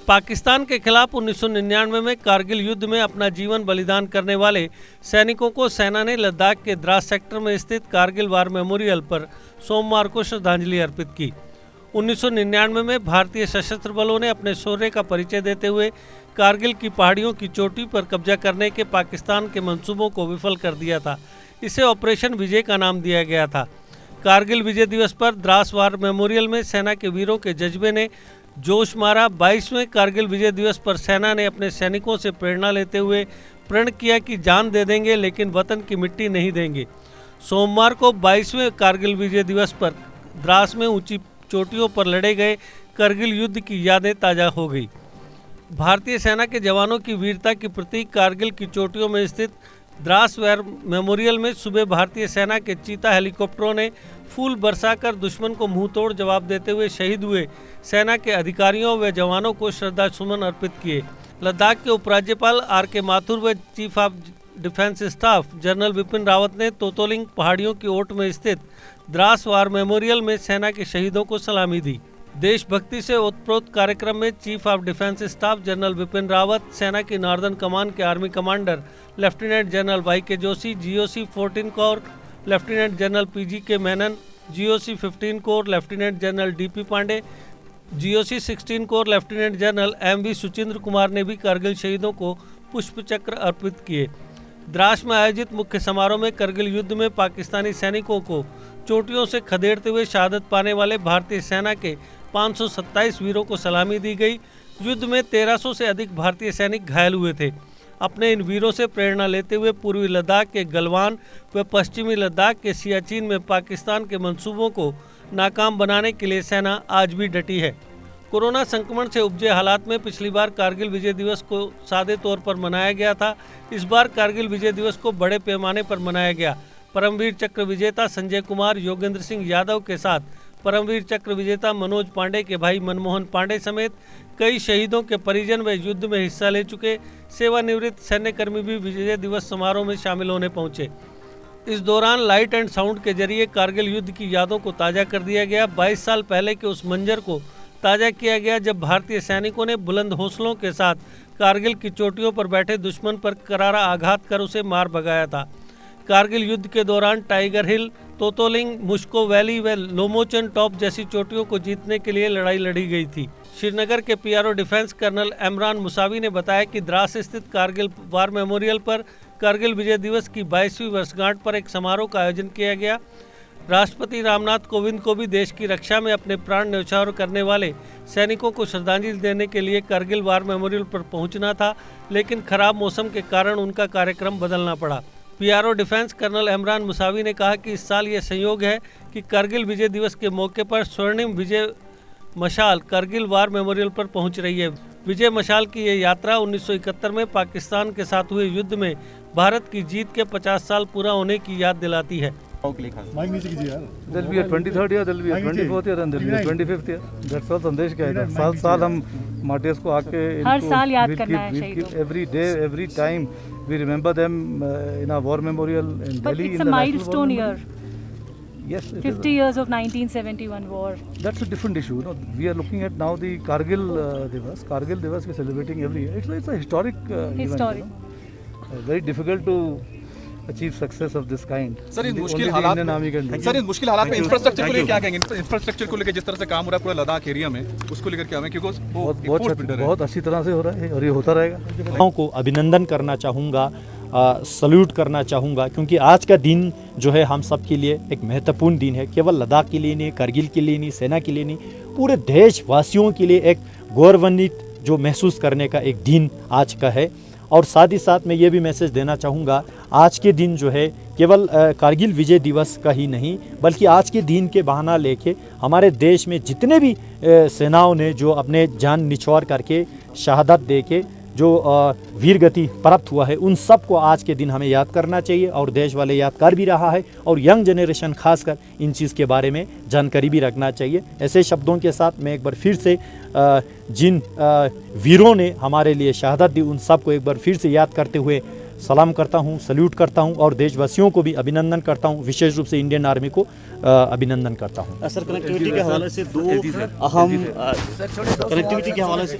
पाकिस्तान के खिलाफ 1999 में कारगिल युद्ध में अपना जीवन बलिदान करने वाले सैनिकों को सेना ने लद्दाख के द्रास सेक्टर में स्थित कारगिल वार मेमोरियल पर सोमवार को श्रद्धांजलि अर्पित की। 1999 में भारतीय सशस्त्र बलों ने अपने शौर्य का परिचय देते हुए कारगिल की पहाड़ियों की चोटी पर कब्जा करने के पाकिस्तान के मंसूबों को विफल कर दिया था। इसे ऑपरेशन विजय का नाम दिया गया था। कारगिल विजय दिवस पर द्रास वार मेमोरियल में सेना के वीरों के जज्बे ने जोश मारा। 22वें कारगिल विजय दिवस पर सेना ने अपने सैनिकों से प्रेरणा लेते हुए प्रण किया कि जान दे देंगे लेकिन वतन की मिट्टी नहीं देंगे। सोमवार को 22वें कारगिल विजय दिवस पर द्रास में ऊंची चोटियों पर लड़े गए कारगिल युद्ध की यादें ताज़ा हो गई। भारतीय सेना के जवानों की वीरता की प्रतीक कारगिल की चोटियों में स्थित द्रास वार मेमोरियल में सुबह भारतीय सेना के चीता हेलीकॉप्टरों ने फूल बरसाकर दुश्मन को मुंहतोड़ जवाब देते हुए शहीद हुए सेना के अधिकारियों व जवानों को श्रद्धासुमन अर्पित किए। लद्दाख के उपराज्यपाल आर.के. माथुर व chief of defence staff general Vipin Rawat ने तोतोलिंग पहाड़ियों की ओट में स्थित द्रास वार मेमोरियल में सेना के शहीदों को सलामी दी। देशभक्ति से ओतप्रोत कार्यक्रम में chief of defence staff general Vipin Rawat, सेना की नॉर्दर्न कमान के army commander lieutenant general Y K. Joshi, GOC 14 corps lieutenant general P.G.K. Menon, GOC 15 corps lieutenant general D.P. Pande, GOC 16 corps lieutenant general M.V. Suchindra Kumar ने भी कारगिल शहीदों को पुष्प चक्र अर्पित किए। द्रास में आयोजित मुख्य समारोह में कारगिल युद्ध में पाकिस्तानी सैनिकों को चोटियों से खदेड़ते हुए शहादत पाने वाले भारतीय सेना के 527 वीरों को सलामी दी गई। युद्ध में 1300 से अधिक भारतीय सैनिक घायल हुए थे। अपने इन वीरों से प्रेरणा लेते हुए पूर्वी लद्दाख के गलवान व पश्चिमी लद्दाख के सियाचिन में पाकिस्तान के मंसूबों को नाकाम बनाने के लिए सेना आज भी डटी है। कोरोना संक्रमण से उपजे हालात में पिछली बार कारगिल विजय दिवस को सादे तौर पर मनाया गया था। इस बार कारगिल विजय दिवस को बड़े पैमाने पर मनाया गया। परमवीर चक्र विजेता संजय कुमार, योगेंद्र सिंह यादव के साथ परमवीर चक्र विजेता मनोज पांडे के भाई मनमोहन पांडे समेत कई शहीदों के परिजन व युद्ध में हिस्सा ले चुके सेवानिवृत्त सैन्यकर्मी भी विजय दिवस समारोह में शामिल होने पहुंचे। इस दौरान लाइट एंड साउंड के जरिए कारगिल युद्ध की यादों को ताज़ा कर दिया गया। 22 साल पहले के उस मंजर को ताज़ा किया गया जब भारतीय सैनिकों ने बुलंद हौसलों के साथ कारगिल की चोटियों पर बैठे दुश्मन पर करारा आघात कर उसे मार भगाया था। कारगिल युद्ध के दौरान टाइगर हिल, तोतोलिंग, मुश्को वैली व लोमोचन टॉप जैसी चोटियों को जीतने के लिए लड़ाई लड़ी गई थी। श्रीनगर के PRO defence colonel Imran Musavi ने बताया कि द्रास स्थित कारगिल वार मेमोरियल पर कारगिल विजय दिवस की 22वीं वर्षगांठ पर एक समारोह का आयोजन किया गया। राष्ट्रपति रामनाथ कोविंद को भी देश की रक्षा में अपने प्राण न्यौछावर करने वाले सैनिकों को श्रद्धांजलि देने के लिए कारगिल वार मेमोरियल पर पहुंचना था, लेकिन खराब मौसम के कारण उनका कार्यक्रम बदलना पड़ा। PRO defence colonel Imran Musavi ने कहा कि इस साल ये संयोग है कि कारगिल विजय दिवस के मौके पर स्वर्णिम विजय मशाल कारगिल वार मेमोरियल पर पहुंच रही है। विजय मशाल की ये यात्रा 1971 में पाकिस्तान के साथ हुए युद्ध में भारत की जीत के 50 साल पूरा होने की याद दिलाती है। There'll be a 23rd year, there'll be a 24th year and there'll be a 25th year. That's all संदेश क्या है। साल हम मार्टियर्स को आके हर साल याद करना है शहीदों। Every day, every time we remember them in our war memorial in But Delhi. it's a milestone year. Yes. 50 years of 1971 war. That's a different issue. We are looking at now the Kargil Divas. Kargil Divas we're celebrating every year. It's a historic Historic. event. Very difficult to achieve success of this kind. Sir इन मुश्किल हालात में infrastructure को लेकर क्या कहेंगे? Infrastructure को लेकर जिस तरह से काम हो रहा है पूरा लद्दाख एरिया में, उसको लेकर क्या हमें, क्योंकि बहुत अच्छी तरह से हो रहा है और ये होता रहेगा। को अभिनंदन करना चाहूँगा, सल्यूट करना चाहूँगा, क्योंकि आज का दिन जो है हम सब के लिए एक महत्वपूर्ण दिन है। केवल लद्दाख के लिए नहीं, कारगिल के लिए नहीं, सेना के लिए नहीं, पूरे देशवासियों के लिए एक गौरवान्वित जो महसूस करने का एक दिन आज का है। और साथ ही साथ मैं ये भी मैसेज देना चाहूँगा, आज के दिन जो है केवल कारगिल विजय दिवस का ही नहीं, बल्कि आज के दिन के बहाना लेके हमारे देश में जितने भी सेनाओं ने जो अपने जान निछावर करके शहादत दे के जो वीर गति प्राप्त हुआ है, उन सब को आज के दिन हमें याद करना चाहिए और देश वाले याद कर भी रहा है और यंग जनरेशन खासकर इन चीज़ के बारे में जानकारी भी रखना चाहिए। ऐसे शब्दों के साथ मैं एक बार फिर से जिन वीरों ने हमारे लिए शहादत दी, उन सब को एक बार फिर से याद करते हुए सलाम करता हूं, सल्यूट करता हूं और देशवासियों को भी अभिनंदन करता हूं, विशेष रूप से इंडियन आर्मी को अभिनंदन करता हूं। सर, कनेक्टिविटी के हवाले से दो अहम कनेक्टिविटी के हवाले से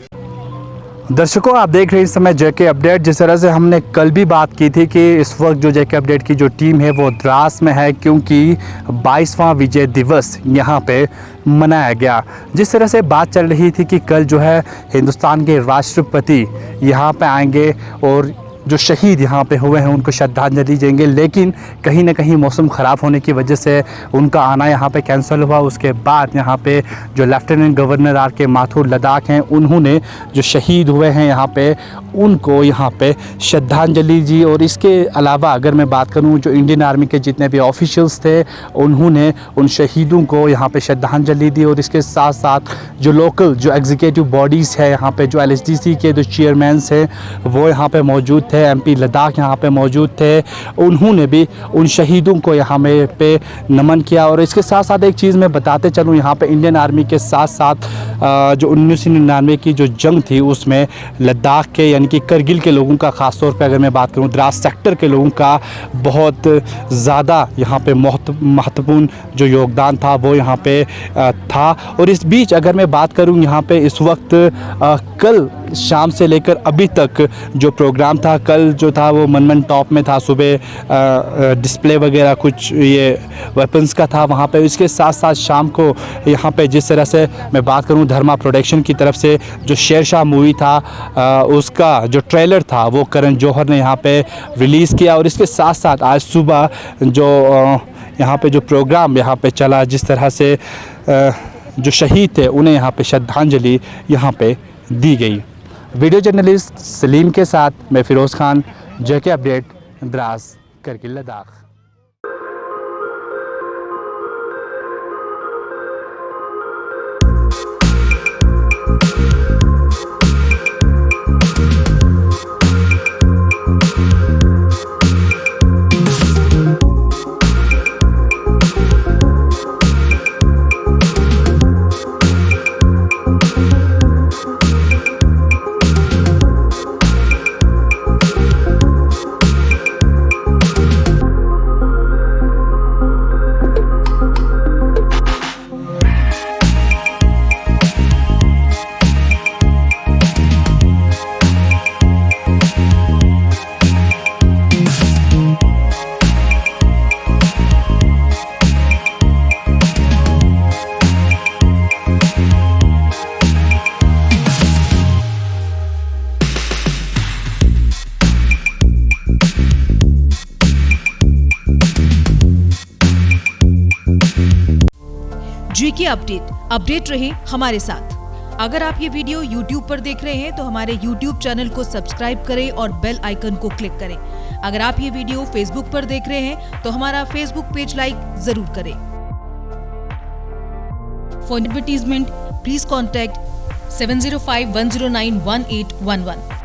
दर्शकों, आप देख रहे हैं इस समय जेके अपडेट। जिस तरह से हमने कल भी बात की थी कि इस वक्त जो जेके अपडेट की जो टीम है वो द्रास में है, क्योंकि 22वां विजय दिवस यहाँ पे मनाया गया। जिस तरह से बात चल रही थी कि कल जो है हिंदुस्तान के राष्ट्रपति यहाँ पे आएंगे और जो शहीद यहाँ पे हुए हैं उनको श्रद्धांजलि देंगे, लेकिन कहीं ना कहीं मौसम ख़राब होने की वजह से उनका आना यहाँ पे कैंसिल हुआ। उसके बाद यहाँ पे जो लेफ्टिनेंट गवर्नर आर के माथुर लद्दाख हैं, उन्होंने जो शहीद हुए हैं यहाँ पे उनको यहाँ पे श्रद्धांजलि दी। और इसके अलावा अगर मैं बात करूँ, जो इंडियन आर्मी के जितने भी ऑफिशियल्स थे उन्होंने उन शहीदों को यहाँ पे श्रद्धांजलि दी। और इसके साथ साथ जो लोकल जो एग्जीक्यूटिव बॉडीज़ है यहाँ पे, जो LSDC के जो चेयरमैन्स हैं वो यहाँ पे मौजूद थे, MP लद्दाख यहाँ पे मौजूद थे, उन्होंने भी उन शहीदों को यहाँ पे नमन किया। और इसके साथ साथ एक चीज़ मैं बताते चलूँ, यहाँ पे इंडियन आर्मी के साथ साथ जो 1999 की जो जंग थी उसमें लद्दाख के यानी कि करगिल के लोगों का, ख़ास तौर पे अगर मैं बात करूँ द्रास सेक्टर के लोगों का बहुत ज़्यादा यहाँ पे महत्वपूर्ण जो योगदान था वो यहाँ पे था। और इस बीच अगर मैं बात करूँ यहाँ पे इस वक्त कल शाम से लेकर अभी तक जो प्रोग्राम था, कल जो था वो मनमन टॉप में था, सुबह डिस्प्ले वगैरह कुछ ये वेपन्स का था वहाँ पे। इसके साथ साथ शाम को यहाँ पे जिस तरह से मैं बात करूँ, धर्मा प्रोडक्शन की तरफ से जो शेरशाह मूवी था उसका जो ट्रेलर था वो करण जौहर ने यहाँ पे रिलीज़ किया। और इसके साथ साथ आज सुबह जो यहाँ पे जो प्रोग्राम यहाँ पे चला, जिस तरह से जो शहीद थे उन्हें यहाँ पे श्रद्धांजलि यहाँ पे दी गई। वीडियो जर्नलिस्ट सलीम के साथ मैं फिरोज़ खान, जेके अपडेट, द्रास, करगिल, लद्दाख। जेके अपडेट रहे हमारे साथ। अगर आप ये वीडियो YouTube पर देख रहे हैं तो हमारे YouTube चैनल को सब्सक्राइब करें और बेल आइकन को क्लिक करें। अगर आप ये वीडियो Facebook पर देख रहे हैं तो हमारा Facebook पेज लाइक जरूर करें। For advertisement please contact 7051091811।